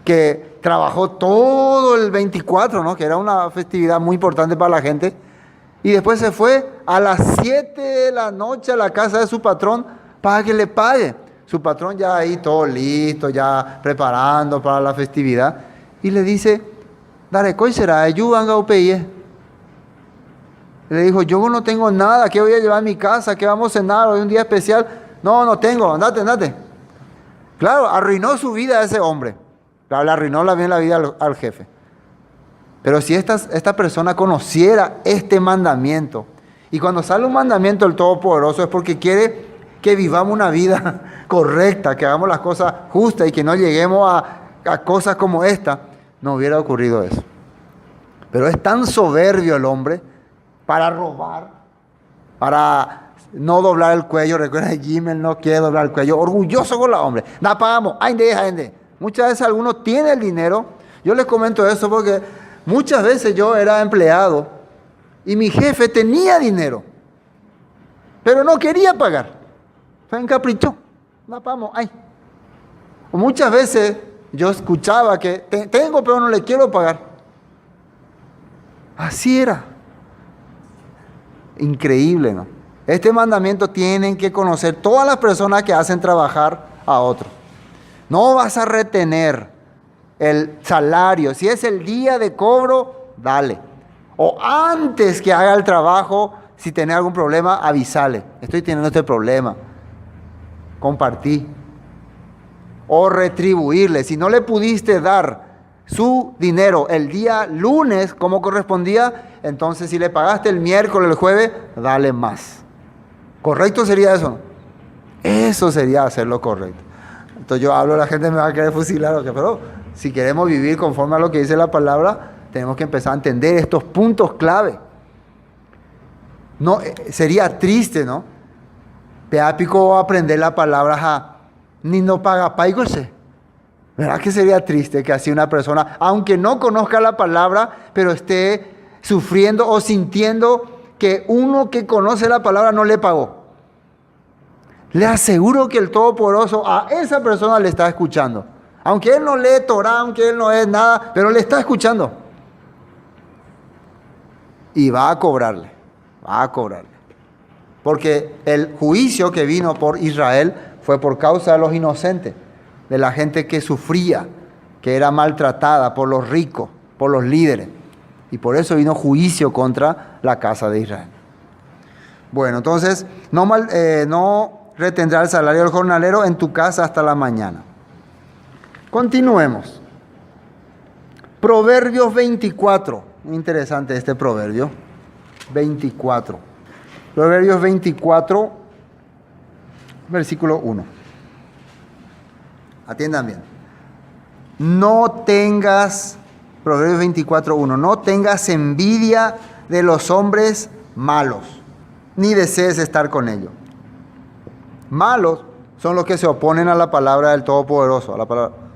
que trabajó todo el 24, ¿no? Que era una festividad muy importante para la gente. Y después se fue a las 7 de la noche a la casa de su patrón para que le pague. Su patrón ya ahí todo listo, ya preparando para la festividad. Y le dice, Dare, ¿cuál será? ¿Ayudan a UPI? Le dijo, yo no tengo nada, ¿qué voy a llevar a mi casa? ¿Qué vamos a cenar? Hoy es un día especial. No, no tengo, andate. Claro, arruinó su vida a ese hombre. Claro, le arruinó bien la vida al jefe. Pero si esta persona conociera este mandamiento, y cuando sale un mandamiento del Todopoderoso es porque quiere que vivamos una vida correcta, que hagamos las cosas justas y que no lleguemos a cosas como esta, no hubiera ocurrido eso. Pero es tan soberbio el hombre para robar, para no doblar el cuello. Recuerda, Gimel no quiere doblar el cuello, orgulloso con la hombre. No pagamos, ande. Muchas veces algunos tienen el dinero. Yo les comento eso porque muchas veces yo era empleado y mi jefe tenía dinero, pero no quería pagar. Se encaprichó. No pagamos, O muchas veces yo escuchaba que tengo, pero no le quiero pagar. Así era. Increíble, ¿no? Este mandamiento tienen que conocer todas las personas que hacen trabajar a otros. No vas a retener el salario. Si es el día de cobro, dale. O antes que haga el trabajo, si tenés algún problema, avísale. Estoy teniendo este problema. Compartí. O retribuirle. Si no le pudiste dar su dinero el día lunes como correspondía, entonces si le pagaste el miércoles, el jueves, dale más. ¿Correcto sería eso? Eso sería hacer lo correcto. Entonces yo hablo, la gente me va a querer fusilar, pero si queremos vivir conforme a lo que dice la palabra, tenemos que empezar a entender estos puntos clave. No, sería triste, ¿no? Peápico aprender la palabra ni no paga paigose. ¿Verdad que sería triste que así una persona, aunque no conozca la palabra, pero esté sufriendo o sintiendo que uno que conoce la palabra no le pagó? Le aseguro que el Todopoderoso a esa persona le está escuchando. Aunque él no lee Torah, aunque él no es nada, pero le está escuchando. Y va a cobrarle. Porque el juicio que vino por Israel fue por causa de los inocentes, de la gente que sufría, que era maltratada por los ricos, por los líderes. Y por eso vino juicio contra la casa de Israel. Bueno, entonces, no retendrá el salario del jornalero en tu casa hasta la mañana. Continuemos. Proverbios 24. Muy interesante este proverbio. 24. Proverbios 24, versículo 1. Atiendan bien. No tengas, Proverbios 24, 1. No tengas envidia de los hombres malos, ni desees estar con ellos. Malos son los que se oponen a la palabra del Todopoderoso, a la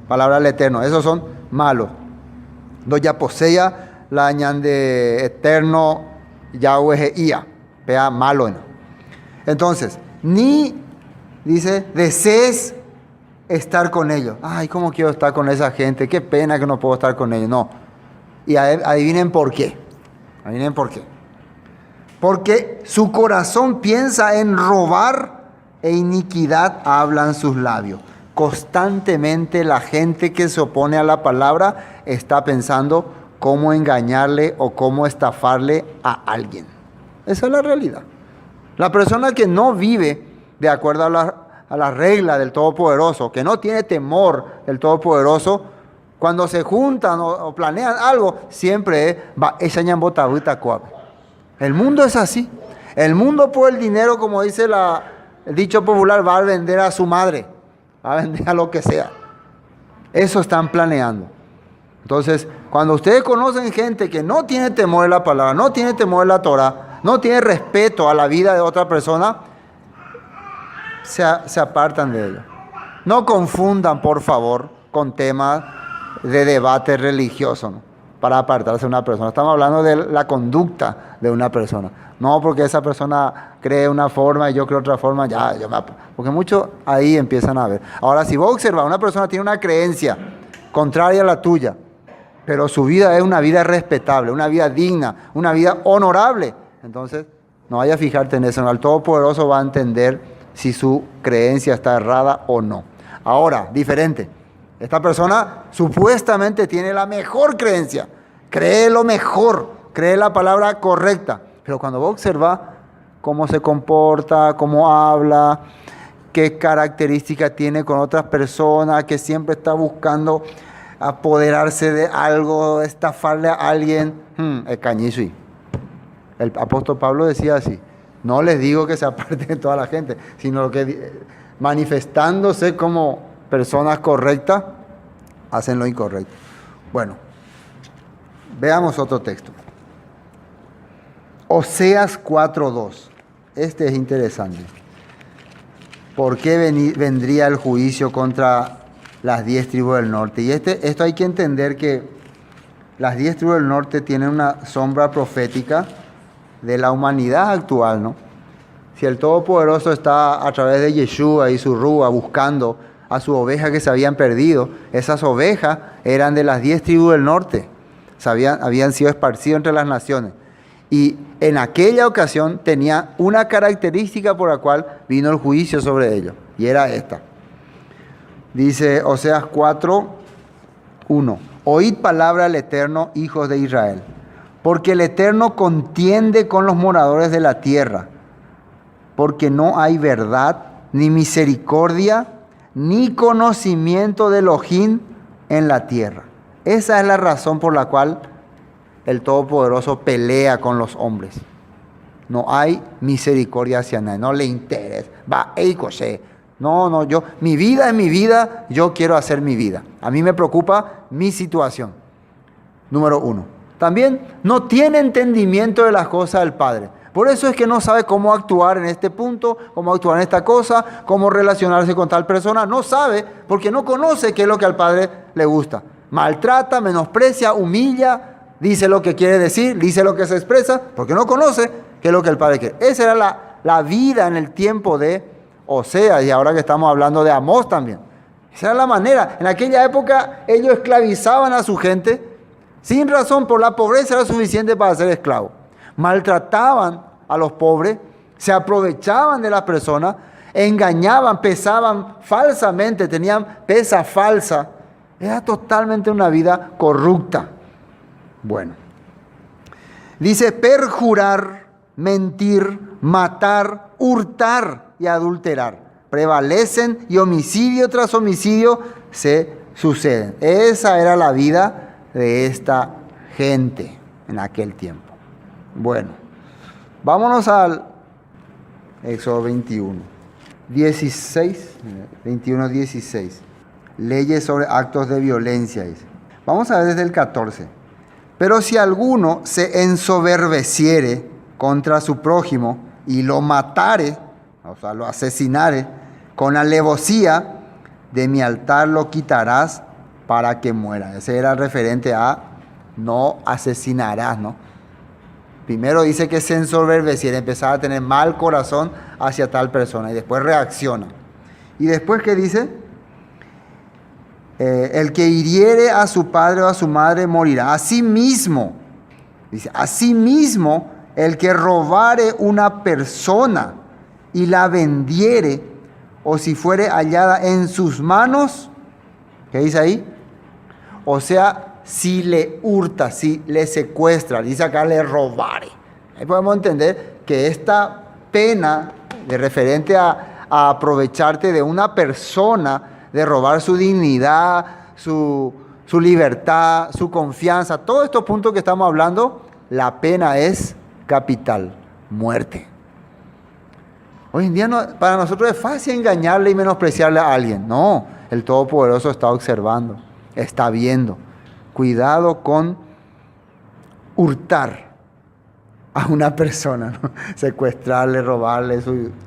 palabra del Eterno. Esos son malos. Doya posea la añade eterno Yahweh Ia. Vea, malo. ¿No? Entonces, ni dice desees estar con ellos. Ay, ¿cómo quiero estar con esa gente? Qué pena que no puedo estar con ellos. No. Y adivinen por qué. Adivinen por qué. Porque su corazón piensa en robar e iniquidad hablan sus labios. Constantemente la gente que se opone a la palabra está pensando cómo engañarle o cómo estafarle a alguien. Esa es la realidad. La persona que no vive de acuerdo a la regla del Todopoderoso, que no tiene temor del Todopoderoso, cuando se juntan o planean algo, siempre va esa botabuta coabe. El mundo es así. El mundo por el dinero, como dice el dicho popular, va a vender a su madre, va a vender a lo que sea. Eso están planeando. Entonces, cuando ustedes conocen gente que no tiene temor de la palabra, no tiene temor de la Torah, no tiene respeto a la vida de otra persona, se apartan de ella. No confundan, por favor, con temas de debate religioso, ¿no? para apartarse de una persona. Estamos hablando de la conducta de una persona. No porque esa persona cree una forma y yo creo otra forma, porque muchos ahí empiezan a ver. Ahora, si vos observas, una persona tiene una creencia contraria a la tuya, pero su vida es una vida respetable, una vida digna, una vida honorable, entonces no vayas a fijarte en eso. El Todopoderoso va a entender si su creencia está errada o no. Ahora, diferente. Esta persona supuestamente tiene la mejor creencia, cree lo mejor, cree la palabra correcta. Pero cuando vos observas cómo se comporta, cómo habla, qué características tiene con otras personas, que siempre está buscando apoderarse de algo, estafarle a alguien, es cañizo. El apóstol Pablo decía así: no les digo que se aparten de toda la gente, sino que manifestándose como personas correctas, hacen lo incorrecto. Bueno, veamos otro texto. Oseas 4:2. Este es interesante. ¿Por qué vendría el juicio contra las 10 tribus del norte? Y esto hay que entender que las 10 tribus del norte tienen una sombra profética de la humanidad actual, ¿no? Si el Todopoderoso está a través de Yeshua y su Rúa buscando a sus ovejas que se habían perdido, esas ovejas eran de las 10 tribus del norte, habían sido esparcidas entre las naciones. Y en aquella ocasión tenía una característica por la cual vino el juicio sobre ellos, y era esta. Dice Oseas 4:1: oíd palabra del Eterno, hijos de Israel, porque el Eterno contiende con los moradores de la tierra, porque no hay verdad, ni misericordia, ni conocimiento de Elohim en la tierra. Esa es la razón por la cual el Todopoderoso pelea con los hombres. No hay misericordia hacia nadie, no le interesa. Mi vida es mi vida, yo quiero hacer mi vida. A mí me preocupa mi situación. Número 1. También no tiene entendimiento de las cosas del Padre. Por eso es que no sabe cómo actuar en este punto, cómo actuar en esta cosa, cómo relacionarse con tal persona. No sabe porque no conoce qué es lo que al Padre le gusta. Maltrata, menosprecia, humilla, dice lo que quiere decir, dice lo que se expresa, porque no conoce qué es lo que el Padre quiere. Esa era la vida en el tiempo de Oseas, y ahora que estamos hablando de Amós también. Esa era la manera. En aquella época ellos esclavizaban a su gente sin razón, por la pobreza era suficiente para ser esclavo. Maltrataban a los pobres, se aprovechaban de las personas, engañaban, pesaban falsamente, tenían pesa falsa. Era totalmente una vida corrupta. Bueno, dice perjurar, mentir, matar, hurtar y adulterar. Prevalecen y homicidio tras homicidio se suceden. Esa era la vida de esta gente en aquel tiempo. Bueno, vámonos al Éxodo 21, 16. Leyes sobre actos de violencia. Dice. Vamos a ver desde el 14. Pero si alguno se ensoberbeciere contra su prójimo y lo matare, o sea, lo asesinare, con alevosía, de mi altar lo quitarás para que muera. Ese era referente a no asesinarás, ¿no? Primero dice que se ensoberbeciera, empezaba a tener mal corazón hacia tal persona y después reacciona. Y después, ¿qué dice? El que hiriere a su padre o a su madre morirá. Asimismo, dice, asimismo, el que robare una persona y la vendiere, o si fuere hallada en sus manos, ¿qué dice ahí? O sea, si le hurta, si le secuestra, dice acá le robare. Ahí podemos entender que esta pena de referente a aprovecharte de una persona, de robar su dignidad, su libertad, su confianza, todos estos puntos que estamos hablando, la pena es capital, muerte. Hoy en día para nosotros es fácil engañarle y menospreciarle a alguien. No, el Todopoderoso está observando, está viendo. Cuidado con hurtar a una persona, ¿no? Secuestrarle, robarle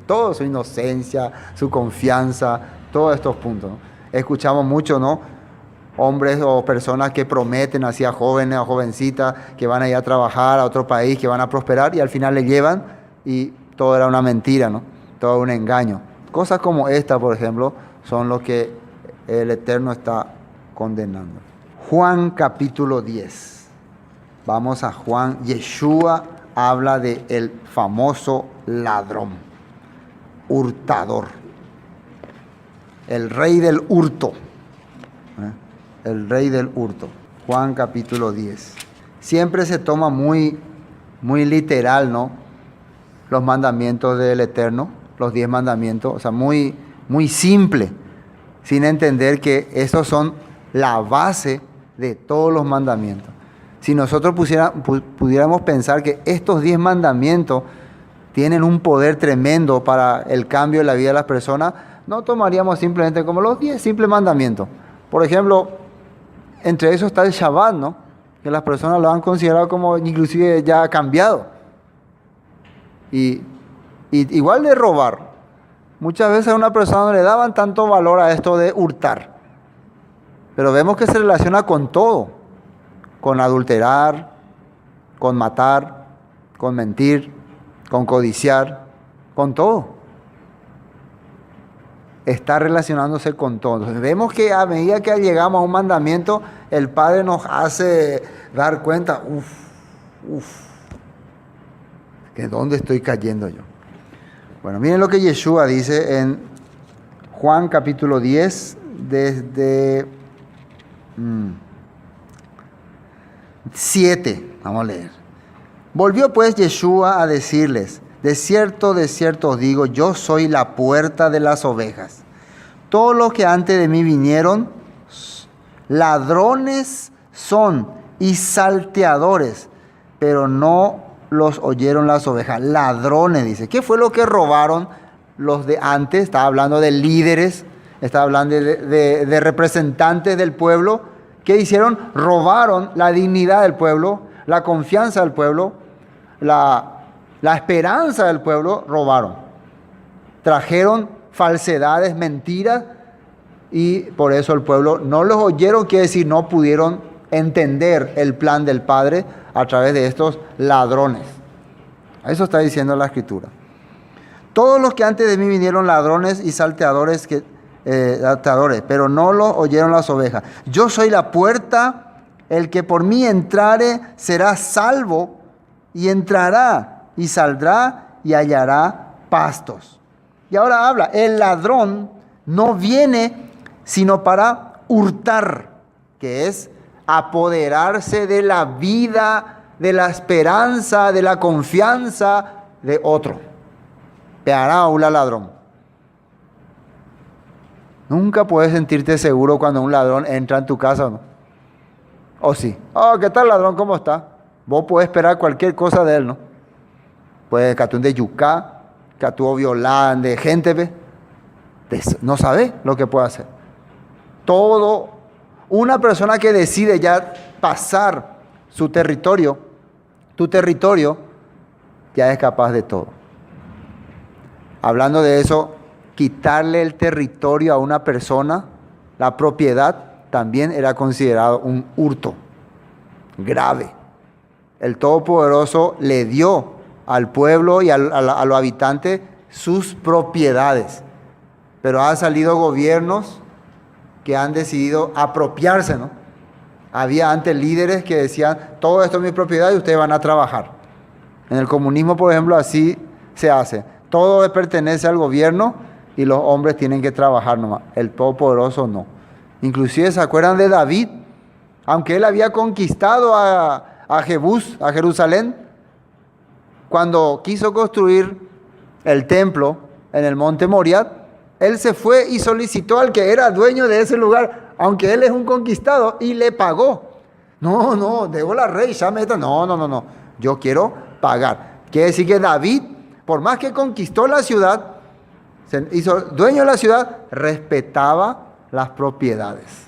toda su inocencia, su confianza, todos estos puntos, ¿no? Escuchamos mucho, ¿no? hombres o personas que prometen así a jóvenes o jovencitas que van a ir a trabajar a otro país, que van a prosperar y al final le llevan y todo era una mentira, ¿no? Todo un engaño. Cosas como esta, por ejemplo, son lo que el Eterno está condenando. Juan capítulo 10. Vamos a Juan. Yeshua habla de el famoso ladrón, hurtador, el rey del hurto. El rey del hurto. Juan capítulo 10. Siempre se toma muy literal, ¿no? Los mandamientos del Eterno, los 10 mandamientos, o sea, muy simple, sin entender que esos son la base de todos los mandamientos. Si nosotros pudiéramos pensar que estos 10 mandamientos tienen un poder tremendo para el cambio de la vida de las personas, no tomaríamos simplemente como los 10 simples mandamientos. Por ejemplo, entre esos está el Shabbat, ¿no? Que las personas lo han considerado como inclusive ya cambiado. Y igual de robar. Muchas veces a una persona no le daban tanto valor a esto de hurtar. Pero vemos que se relaciona con todo. Con adulterar, con matar, con mentir, con codiciar, con todo. Está relacionándose con todo. Entonces, vemos que a medida que llegamos a un mandamiento, el Padre nos hace dar cuenta, que dónde estoy cayendo yo. Bueno, miren lo que Yeshua dice en Juan capítulo 10, desde 7. Vamos a leer. Volvió pues Yeshua a decirles: de cierto os digo, yo soy la puerta de las ovejas. Todos los que antes de mí vinieron, ladrones son y salteadores, pero no los oyeron las ovejas. Ladrones, dice. ¿Qué fue lo que robaron los de antes? Estaba hablando de líderes, estaba hablando de representantes del pueblo. ¿Qué hicieron? Robaron la dignidad del pueblo, la confianza del pueblo, la esperanza del pueblo, robaron. Trajeron falsedades, mentiras, y por eso el pueblo no los oyeron, quiere decir, no pudieron entender el plan del Padre a través de estos ladrones. Eso está diciendo la Escritura. Todos los que antes de mí vinieron ladrones y salteadores, pero no los oyeron las ovejas. Yo soy la puerta, el que por mí entrare será salvo, y entrará y saldrá y hallará pastos. Y ahora habla, el ladrón no viene sino para hurtar, que es apoderarse de la vida, de la esperanza, de la confianza de otro. Pearaula ladrón. Nunca puedes sentirte seguro cuando un ladrón entra en tu casa, ¿no? ¿O sí? Oh, ¿qué tal, ladrón? ¿Cómo está? Vos podés esperar cualquier cosa de él, ¿no? Puede catún de yucá, catún violán de gente, ¿ve? No sabe lo que puede hacer. Todo, una persona que decide ya pasar su territorio, tu territorio, ya es capaz de todo. Hablando de eso, quitarle el territorio a una persona, la propiedad, también era considerado un hurto grave. El Todopoderoso le dio al pueblo y a los habitantes sus propiedades. Pero han salido gobiernos que han decidido apropiarse, ¿no? Había antes líderes que decían, todo esto es mi propiedad y ustedes van a trabajar. En el comunismo, por ejemplo, así se hace. Todo pertenece al gobierno y los hombres tienen que trabajar nomás. El Todopoderoso no. Inclusive, ¿se acuerdan de David? Aunque él había conquistado a Jebús, a Jerusalén, cuando quiso construir el templo en el monte Moriah, él se fue y solicitó al que era dueño de ese lugar, aunque él es un conquistado, y le pagó. No, debo la rey, ya me está. No, yo quiero pagar. Quiere decir que David, por más que conquistó la ciudad, se hizo dueño de la ciudad, respetaba las propiedades.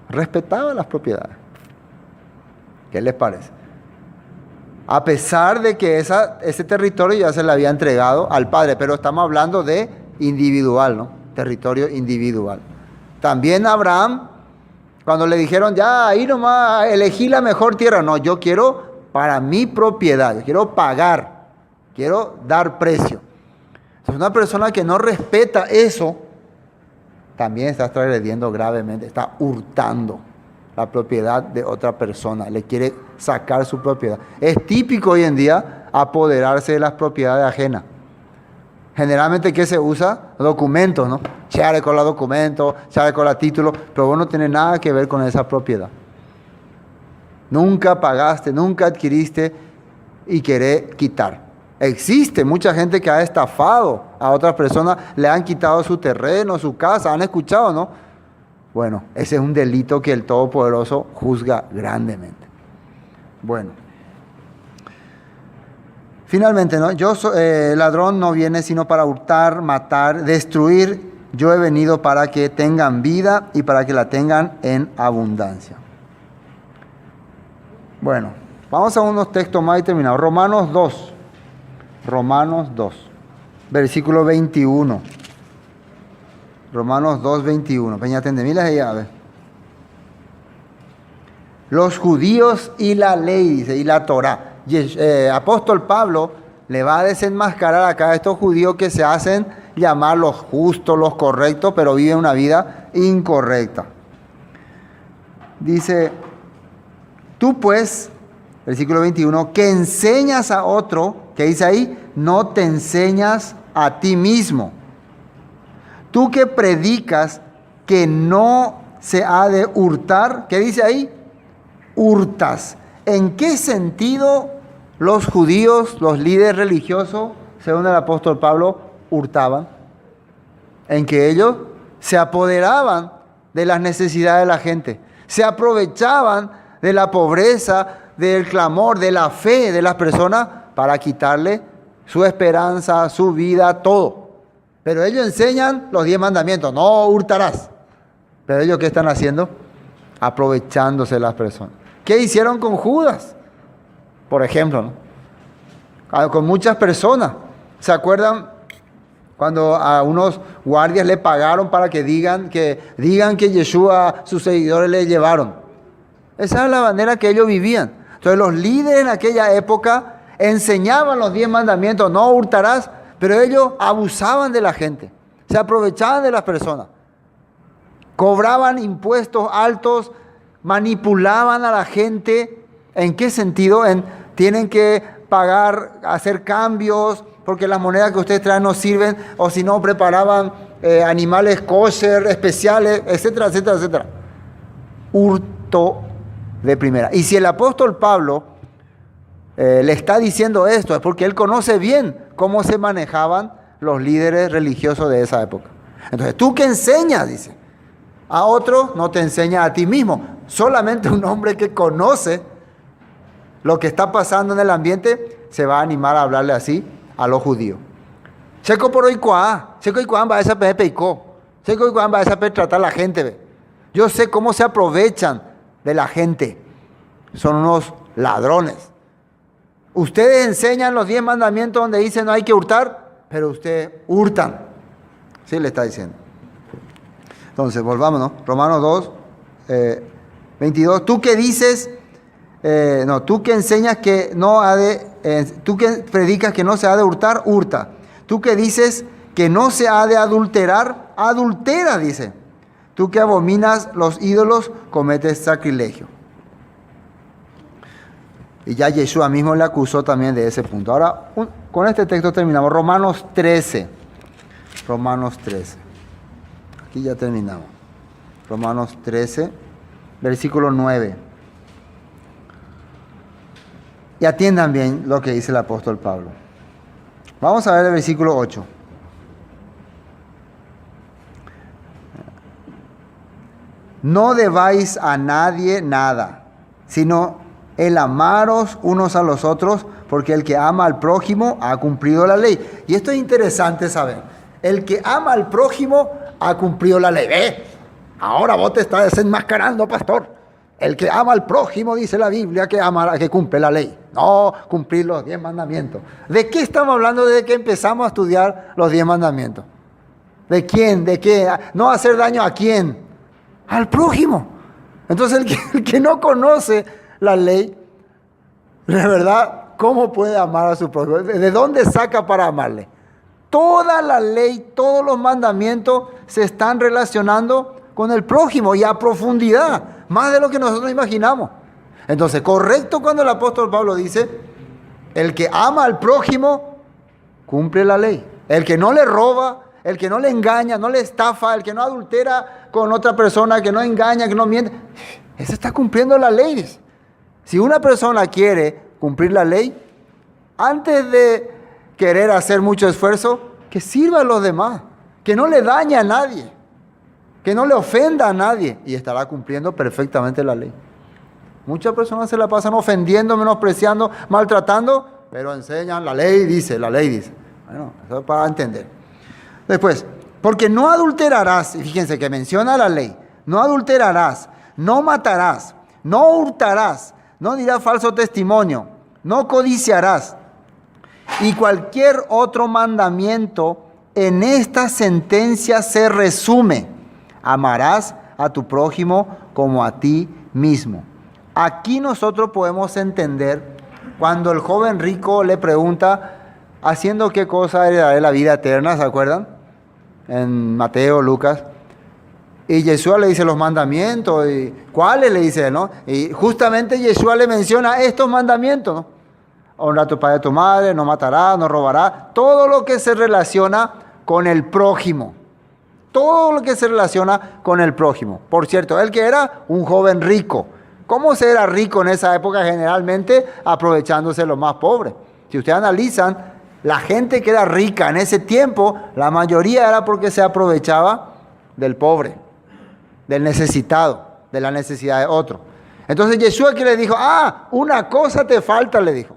Respetaba las propiedades. ¿Qué les parece? A pesar de que ese territorio ya se le había entregado al Padre, pero estamos hablando de individual, ¿no? Territorio individual. También Abraham, Cuando le dijeron, ya, ahí nomás elegí la mejor tierra. No, yo quiero para mi propiedad, yo quiero pagar, quiero dar precio. Entonces, una persona que no respeta eso, también está transgrediendo gravemente, está hurtando la propiedad de otra persona, le quiere sacar su propiedad. Es típico hoy en día apoderarse de las propiedades ajenas. Generalmente, ¿qué se usa? Documentos, ¿no? Chare con los documentos, chare con los títulos, pero vos no tenés nada que ver con esa propiedad. Nunca pagaste, nunca adquiriste y querés quitar. Existe mucha gente que ha estafado a otras personas, le han quitado su terreno, su casa, han escuchado, ¿no? Bueno, ese es un delito que el Todopoderoso juzga grandemente. Bueno. Finalmente, ¿no? Ladrón no viene sino para hurtar, matar, destruir. Yo he venido para que tengan vida y para que la tengan en abundancia. Bueno, vamos a unos textos más y terminamos. Romanos 2, versículo 21. Romanos 2, 21. Peña tendemilas y a ver. Los judíos y la ley, dice, y la Torá. Apóstol Pablo le va a desenmascarar acá a estos judíos que se hacen llamar los justos, los correctos, pero viven una vida incorrecta. Dice, tú pues, versículo 21, que enseñas a otro, que dice ahí, no te enseñas a ti mismo. Tú que predicas que no se ha de hurtar, ¿qué dice ahí? Hurtas. ¿En qué sentido los judíos, los líderes religiosos, según el apóstol Pablo, hurtaban? En que ellos se apoderaban de las necesidades de la gente, se aprovechaban de la pobreza, del clamor, de la fe de las personas para quitarle su esperanza, su vida, todo. Pero ellos enseñan los 10 mandamientos, no hurtarás. Pero ellos, ¿qué están haciendo? Aprovechándose de las personas. ¿Qué hicieron con Judas? Por ejemplo, ¿no? Con muchas personas. ¿Se acuerdan cuando a unos guardias le pagaron para que digan que Yeshua, sus seguidores, le llevaron? Esa es la manera que ellos vivían. Entonces los líderes en aquella época enseñaban los 10 mandamientos, no hurtarás, pero ellos abusaban de la gente, se aprovechaban de las personas, cobraban impuestos altos, manipulaban a la gente. ¿En qué sentido? Tienen que pagar, hacer cambios, porque las monedas que ustedes traen no sirven, o si no, preparaban animales kosher especiales, etcétera, etcétera, etcétera. Hurto de primera. Y si el apóstol Pablo le está diciendo esto, es porque él conoce bien cómo se manejaban los líderes religiosos de esa época. Entonces, ¿tú qué enseñas? Dice. A otro no te enseña a ti mismo. Solamente un hombre que conoce lo que está pasando en el ambiente se va a animar a hablarle así a los judíos. Checo por hoy checo y va a esa peico. Checo y va a esa tratar a la gente. Ve. Yo sé cómo se aprovechan de la gente. Son unos ladrones. Ustedes enseñan los 10 mandamientos donde dice no hay que hurtar, pero ustedes hurtan. Sí le está diciendo. Entonces, volvámonos. Romanos 2, 22. Tú que dices, tú que enseñas que no ha de, tú que predicas que no se ha de hurtar, hurta. Tú que dices que no se ha de adulterar, adultera, dice. Tú que abominas los ídolos, cometes sacrilegio. Y ya Yeshua mismo le acusó también de ese punto. Ahora, con este texto terminamos. Romanos 13. Romanos 13. Aquí ya terminamos. Romanos 13, versículo 9. Y atiendan bien lo que dice el apóstol Pablo. Vamos a ver el versículo 8. No debáis a nadie nada, sino el amaros unos a los otros, porque el que ama al prójimo ha cumplido la ley. Y esto es interesante saber. El que ama al prójimo ha cumplido la ley. Ahora vos te estás desenmascarando, pastor. El que ama al prójimo, dice la Biblia, que cumple la ley. No, cumplir los 10 mandamientos. ¿De qué estamos hablando desde que empezamos a estudiar los 10 mandamientos? ¿De quién? ¿De qué? No hacer daño a quién. Al prójimo. Entonces el que no conoce la ley, de verdad, ¿cómo puede amar a su prójimo? ¿De dónde saca para amarle? Toda la ley, todos los mandamientos se están relacionando con el prójimo y a profundidad, más de lo que nosotros imaginamos. Entonces, correcto cuando el apóstol Pablo dice, el que ama al prójimo cumple la ley. El que no le roba, el que no le engaña, no le estafa, el que no adultera con otra persona, que no engaña, que no miente, ese está cumpliendo la ley. Si una persona quiere cumplir la ley, antes de querer hacer mucho esfuerzo, que sirva a los demás, que no le dañe a nadie, que no le ofenda a nadie, y estará cumpliendo perfectamente la ley. Muchas personas se la pasan ofendiendo, menospreciando, maltratando, pero enseñan, la ley dice. Bueno, eso es para entender. Después, porque no adulterarás, y fíjense que menciona la ley, no adulterarás, no matarás, no hurtarás, no dirás falso testimonio, no codiciarás. Y cualquier otro mandamiento en esta sentencia se resume: amarás a tu prójimo como a ti mismo. Aquí nosotros podemos entender cuando el joven rico le pregunta, ¿haciendo qué cosa heredaré la vida eterna? ¿Se acuerdan? En Mateo, Lucas. Y Yeshua le dice los mandamientos. ¿Y cuáles? Le dice, ¿no? Y justamente Yeshua le menciona estos mandamientos, ¿no? Honra a tu padre y a tu madre, no matarás, no robarás. Todo lo que se relaciona con el prójimo. Todo lo que se relaciona con el prójimo. Por cierto, él que era un joven rico. ¿Cómo se era rico en esa época? Generalmente aprovechándose de los más pobres. Si ustedes analizan, la gente que era rica en ese tiempo, la mayoría era porque se aprovechaba del pobre, del necesitado, de la necesidad de otro. Entonces Yeshua que le dijo, una cosa te falta, le dijo.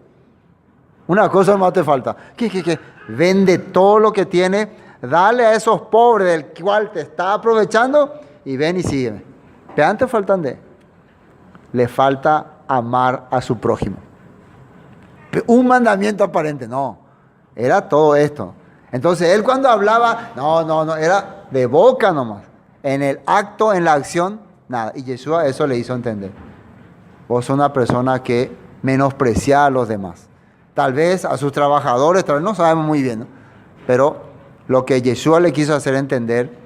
Una cosa más te falta. ¿Qué? Vende todo lo que tiene, dale a esos pobres del cual te está aprovechando y ven y sígueme. Pero antes faltan le falta amar a su prójimo. Un mandamiento aparente, no. Era todo esto. Entonces él cuando hablaba, no, era de boca nomás. En el acto, en la acción, nada. Y Yeshua eso le hizo entender. Vos sos una persona que menosprecia a los demás. Tal vez a sus trabajadores, tal vez no sabemos muy bien, ¿no? Pero lo que Yeshua le quiso hacer entender,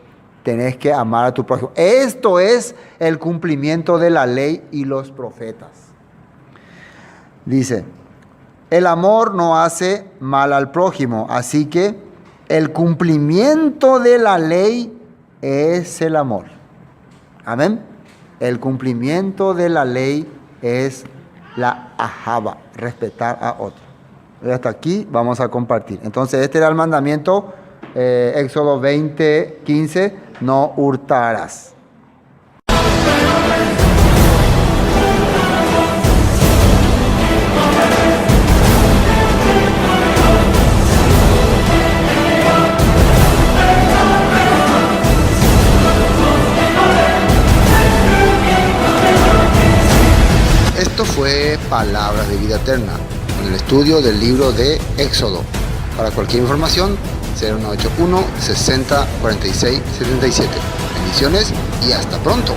tenés que amar a tu prójimo. Esto es el cumplimiento de la ley y los profetas. Dice, el amor no hace mal al prójimo, así que el cumplimiento de la ley es el amor. Amén. El cumplimiento de la ley es la ahava, respetar a otro. Y hasta aquí vamos a compartir. Entonces este era el mandamiento, Éxodo 20:15, no hurtarás. Esto fue Palabras de Vida Eterna, con el estudio del libro de Éxodo. Para cualquier información, 0981 60 46 77. Bendiciones y hasta pronto.